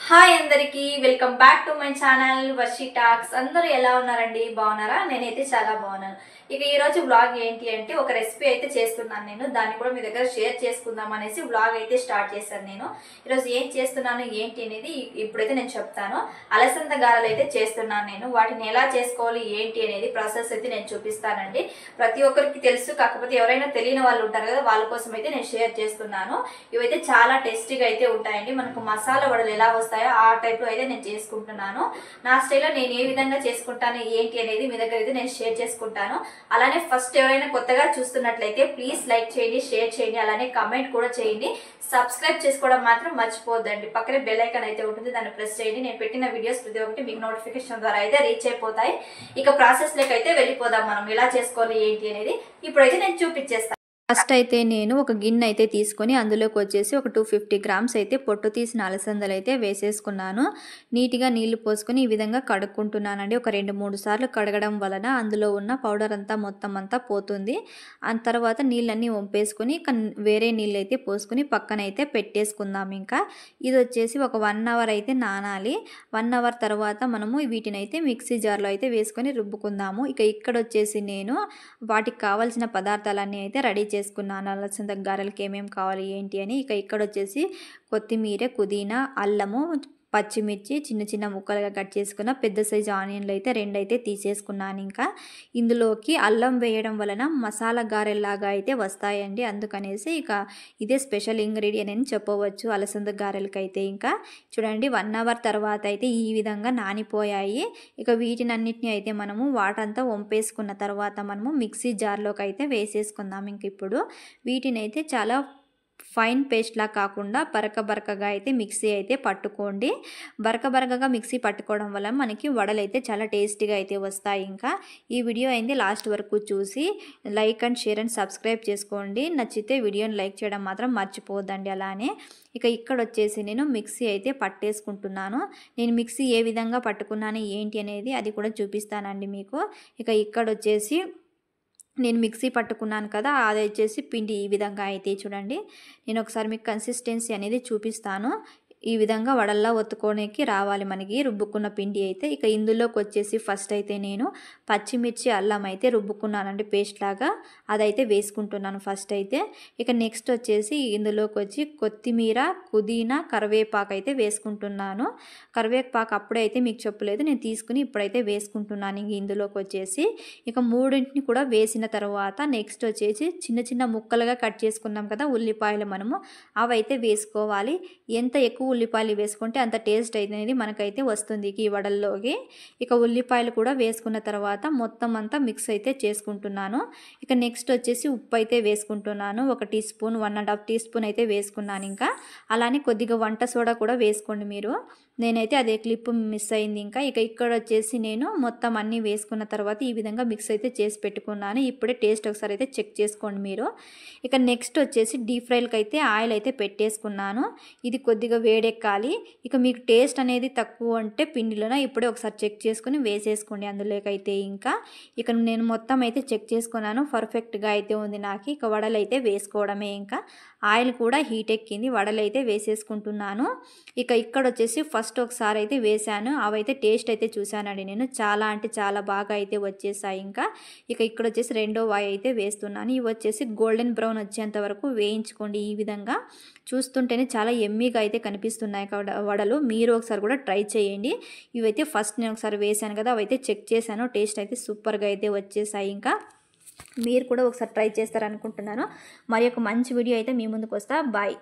Hi అందరికి welcome back to my channel Varshi talks. అందరూ ఎలా ఉన్నారండి? బాగున్నారా? నేనైతే చాలా బాగున్నాను. ఇక ఈ రోజు వ్లాగ్ ఏంటి అంటే ఒక రెసిపీ అయితే చేస్తున్నాను నేను. దాన్ని కూడా మీ దగ్గర షేర్ చేసుకుందాం అనేసి వ్లాగ్ అయితే స్టార్ట్ చేశాను నేను. ఈరోజు ఏం చేస్తున్నాను ఏంటి అనేది ఇప్పుడైతే నేను చెప్తాను. అలసంద గారెలు అయితే చేస్తున్నాను నేను. వాటిని ఎలా చేసుకోవాలి ఏంటి అనేది ప్రాసెస్ అయితే నేను చూపిస్తానండి. ప్రతి ఒక్కరికి తెలుసు, కాకపోతే ఎవరైనా తెలియని వాళ్ళు ఉంటారు కదా, వాళ్ళ కోసం అయితే నేను షేర్ చేస్తున్నాను. ఇవైతే చాలా టేస్టీగా అయితే ఉంటాయండి. మనకు మసాలా వడలు ఎలా వస్తాయో ఆ టైప్లో అయితే నేను చేసుకుంటున్నాను. నా స్టైల్లో నేను ఏ విధంగా చేసుకుంటాను ఏంటి అనేది మీ దగ్గర అయితే నేను షేర్ చేసుకుంటాను. అలానే ఫస్ట్ ఎవరైనా కొత్తగా చూస్తున్నట్లయితే ప్లీజ్ లైక్ చేయండి, షేర్ చేయండి, అలానే కామెంట్ కూడా చేయండి. సబ్స్క్రైబ్ చేసుకోవడం మాత్రం మర్చిపోద్దండి. పక్కనే బెల్ ఐకాన్ అయితే ఉంటుంది, దాన్ని ప్రెస్ చేయండి. నేను పెట్టిన వీడియోస్ ప్రతి ఒక్కటి మీకు నోటిఫికేషన్ ద్వారా అయితే రీచ్ అయిపోతాయి. ఇక ప్రాసెస్ లోకి అయితే వెళ్ళిపోదాం. మనం ఎలా చేసుకోవాలి ఏంటి అనేది ఇప్పుడైతే నేను చూపించేస్తాను. ఫస్ట్ అయితే నేను ఒక గిన్నె అయితే తీసుకొని అందులోకి వచ్చేసి ఒక 250 గ్రామ్స్ అయితే పొట్టు తీసిన అలసందలు అయితే వేసేసుకున్నాను. నీట్గా నీళ్లు పోసుకొని ఈ విధంగా కడుక్కుంటున్నానండి. ఒక 2-3 సార్లు కడగడం వలన అందులో ఉన్న పౌడర్ అంతా మొత్తం అంతా పోతుంది. ఆ తర్వాత నీళ్ళన్నీ వంపేసుకొని వేరే నీళ్ళు అయితే పోసుకొని పక్కన అయితే పెట్టేసుకుందాం. ఇంకా ఇది వచ్చేసి ఒక 1 అవర్ అయితే నానాలి. 1 అవర్ తర్వాత మనము వీటిని అయితే మిక్సీ జార్లో అయితే వేసుకొని రుబ్బుకుందాము. ఇక ఇక్కడ వచ్చేసి నేను వాటికి కావాల్సిన పదార్థాలన్నీ అయితే రెడీ చేసుకున్నాను. అలసంద గారెలకి ఏమేమి కావాలి ఏంటి అని. ఇక ఇక్కడ వచ్చేసి కొత్తిమీర, పుదీనా, అల్లము, పచ్చిమిర్చి చిన్న చిన్న ముక్కలుగా కట్ చేసుకున్న పెద్ద సైజు ఆనియన్లు అయితే 2 అయితే తీసేసుకున్నాను. ఇంకా ఇందులోకి అల్లం వేయడం వలన మసాలా గారెల్లాగా అయితే వస్తాయండి. అందుకనేసి ఇక ఇదే స్పెషల్ ఇంగ్రీడియంట్ అని చెప్పవచ్చు అలసంద గారెలకైతే. ఇంకా చూడండి 1 అవర్ తర్వాత అయితే ఈ విధంగా నానిపోయాయి. ఇక వీటినన్నిటిని అయితే మనము వాటర్ అంతా వంపేసుకున్న తర్వాత మనము మిక్సీ జార్లోకి అయితే వేసేసుకుందాం. ఇంక ఇప్పుడు వీటిని అయితే చాలా ఫైన్ పేస్ట్లా కాకుండా బరకగా అయితే మిక్సీ అయితే పట్టుకోండి. బరకగా మిక్సీ పట్టుకోవడం వల్ల మనకి వడలు అయితే చాలా టేస్టీగా అయితే వస్తాయి. ఇంకా ఈ వీడియో అయితే లాస్ట్ వరకు చూసి like and share and subscribe చేసుకోండి. నచ్చితే వీడియోని లైక్ చేయడం మాత్రం మర్చిపోవద్దండి. అలానే ఇక ఇక్కడ వచ్చేసి నేను మిక్సీ అయితే పట్టేసుకుంటున్నాను. నేను మిక్సీ ఏ విధంగా పట్టుకున్నాను ఏంటి అనేది అది కూడా చూపిస్తానండి మీకు. ఇక ఇక్కడ వచ్చేసి నేను మిక్సీ పట్టుకున్నాను కదా, అది వచ్చేసి పిండి ఈ విధంగా అయితే చూడండి. నేను ఒకసారి మీకు కన్సిస్టెన్సీ అనేది చూపిస్తాను. ఈ విధంగా వడల్లా ఒత్తుకోనికి రావాలి మనకి రుబ్బుకున్న పిండి అయితే. ఇక ఇందులోకి వచ్చేసి ఫస్ట్ అయితే నేను పచ్చిమిర్చి, అల్లం అయితే రుబ్బుకున్నానండి పేస్ట్ లాగా. అదైతే వేసుకుంటున్నాను ఫస్ట్ అయితే. ఇక నెక్స్ట్ వచ్చేసి ఇందులోకి వచ్చి కొత్తిమీర, పుదీనా, కరివేపాకు అయితే వేసుకుంటున్నాను. కరివేపాకు అప్పుడే అయితే మీకు చెప్పలేదు, నేను తీసుకుని ఇప్పుడైతే వేసుకుంటున్నాను. ఇందులోకి వచ్చేసి ఇక మూడింటిని కూడా వేసిన తర్వాత నెక్స్ట్ వచ్చేసి చిన్న చిన్న ముక్కలుగా కట్ చేసుకున్నాం కదా ఉల్లిపాయలు, మనము అవైతే వేసుకోవాలి. ఎంత ఎక్కువ ఉల్లిపాయలు వేసుకుంటే అంత టేస్ట్ అనేది మనకైతే వస్తుంది ఈ వడల్లోకి. ఇక ఉల్లిపాయలు కూడా వేసుకున్న తర్వాత మొత్తం అంతా మిక్స్ అయితే చేసుకుంటున్నాను. ఇక నెక్స్ట్ వచ్చేసి ఉప్పు అయితే వేసుకుంటున్నాను. 1 టీ స్పూన్ 1.5 టీ స్పూన్ అయితే వేసుకున్నాను. ఇంకా అలానే కొద్దిగా వంట సోడా కూడా వేసుకోండి మీరు. నేనైతే అదే క్లిప్ మిస్ అయింది. ఇక ఇక్కడ వచ్చేసి నేను మొత్తం అన్నీ వేసుకున్న తర్వాత ఈ విధంగా మిక్స్ అయితే చేసి పెట్టుకున్నాను. ఇప్పుడే టేస్ట్ ఒకసారి అయితే చెక్ చేసుకోండి మీరు. ఇక నెక్స్ట్ వచ్చేసి డీప్ ఫ్రైలకి అయితే ఆయిల్ అయితే పెట్టేసుకున్నాను. ఇది కొద్దిగా వేడెక్కాలి. ఇక మీకు టేస్ట్ అనేది తక్కువ అంటే పిండిలోన ఇప్పుడే ఒకసారి చెక్ చేసుకుని వేసేసుకోండి అందులోకైతే. ఇక నేను మొత్తం అయితే చెక్ చేసుకున్నాను, పర్ఫెక్ట్గా అయితే ఉంది నాకు. ఇక వడలు అయితే వేసుకోవడమే. ఇంకా ఆయిల్ కూడా హీట్ ఎక్కింది, వడలు అయితే వేసేసుకుంటున్నాను. ఇక ఇక్కడ వచ్చేసి ఫస్ట్ ఒకసారి అయితే వేసాను, అవైతే టేస్ట్ అయితే చూశానండి నేను. చాలా అంటే చాలా బాగా అయితే వచ్చేసాయి. ఇక ఇక్కడ వచ్చేసి రెండో వాయి అయితే వేస్తున్నాను. ఇవి వచ్చేసి గోల్డెన్ బ్రౌన్ వచ్చేంత వరకు వేయించుకోండి. ఈ విధంగా చూస్తుంటేనే చాలా ఎమ్మీగా అయితే కనిపిస్తున్నాయి వడలు. మీరు ఒకసారి కూడా ట్రై చేయండి. ఇవైతే ఫస్ట్ నేను ఒకసారి వేసాను కదా, అవైతే చెక్ చేశాను, టేస్ట్ అయితే సూపర్గా అయితే వచ్చేసాయి. ఇంకా మీరు కూడా ఒకసారి ట్రై చేస్తారనుకుంటున్నాను. మరి ఒక మంచి వీడియో అయితే మీ ముందుకు వస్తా. బాయ్.